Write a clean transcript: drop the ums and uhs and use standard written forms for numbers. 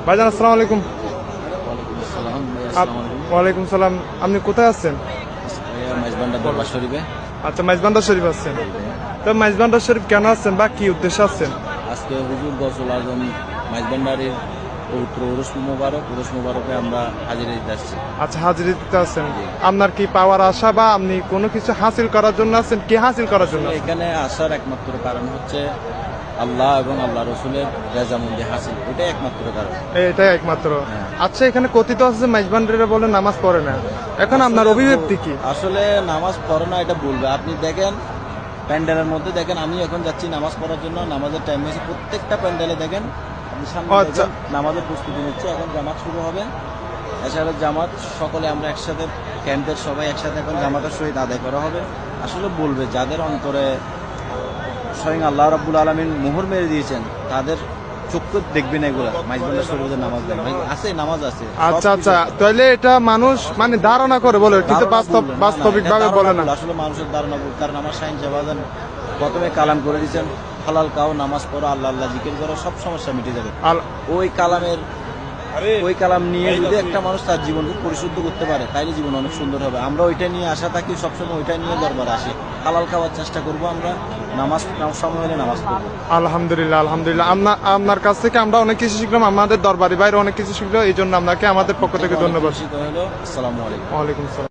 ভাইজান আসসালামু আলাইকুম। ওয়ালাইকুম সালাম। আপনি কোথায় আছেন? মাইজবান্ডার দরবার শরীফে। আচ্ছা, মাইজবান্ডার শরীফ আছেন। তো মাইজবান্ডার শরীফ কেন আছেন বা কি উদ্দেশ্যে আছেন? আজকে হুজুর গৌসুল আজম মাইজবান্ডারের পবিত্র উরুস মুবারকে আমরা হাজিরা দিতে আসছি। আচ্ছা, হাজিরা দিতে আছেন। আপনার কি পাওয়ার আশা বা আপনি কোনো কিছু হাসিল করার জন্য আছেন? কি হাসিল করার জন্য? এখানে আসার একমাত্র কারণ হচ্ছে আল্লাহ এবং আল্লাহ রসুলের রেজামন্দি হাসিল, এটাই একমাত্র কারণ। এটাই একমাত্র। আচ্ছা, এখানে কথিত আছে মাইজবান্ডারে বলে নামাজ পড়ে না। এখন আপনার অভিব্যক্তি কি? আসলে নামাজ পড়ে না এটা বলবে, আপনি দেখেন প্যান্ডেলের মধ্যে দেখেন, আমি এখন যাচ্ছি নামাজ পড়ার জন্য, নামাজের টাইম হয়েছে, প্রত্যেকটা প্যান্ডেলে দেখেন আপনি সামনে আচ্ছা। দেখেন নামাজের প্রস্তুতি নিচ্ছে। এখন জামাত শুরু হবে, এছাড়া জামাত সকলে আমরা একসাথে ক্যাম্পের সবাই একসাথে এখন জামাতের সহিত আদায় করা হবে। আসলে বলবে যাদের অন্তরে স্বয়ং আল্লাহ রাব্বুল আলামিন মোহর মেরে দিয়েছেন তাদের চক্ষু দেখবেন এগুলা মাইজবান্ডার শরীফের নামাজ দেন ভাই, আছে নামাজ আছে। আচ্ছা আচ্ছা, তাহলে এটা মানুষ মানে ধারণা করে বলে, কিন্তু বাস্তবিক ভাবে বলে না। আসলে মানুষের ধারণা ভুল, কারণ আমার শাহিন শাহবাজান প্রথমে কালাম করে দিয়েছেন, হালাল খাও, নামাজ পড়ো, আল্লাহ আল্লাহ জিকির করো, সব সমস্যা মিটে যাবে। ওই কালাম নিয়ে যদি একটা মানুষ তার জীবনকে পরিশুদ্ধ করতে পারে তাইলে জীবন অনেক সুন্দর হবে। আমরা ওইটা নিয়ে আশা থাকি, সবসময় ওইটা নিয়ে দরবারে আসি, হালাল খাওয়ার চেষ্টা করব আমরা, নামাজ সময় হলে নামাজ পড়বো। আলহামদুলিল্লাহ, আলহামদুলিল্লাহ। আপনার কাছ থেকে আমরা অনেক কিছু শিখলাম, আমাদের দরবারি বাইরে অনেক কিছু শিখলো, এই জন্য আপনাকে আমাদের পক্ষ থেকে ধন্যবাদ। আসসালামু আলাইকুম। ওয়ালাইকুম আসসালাম।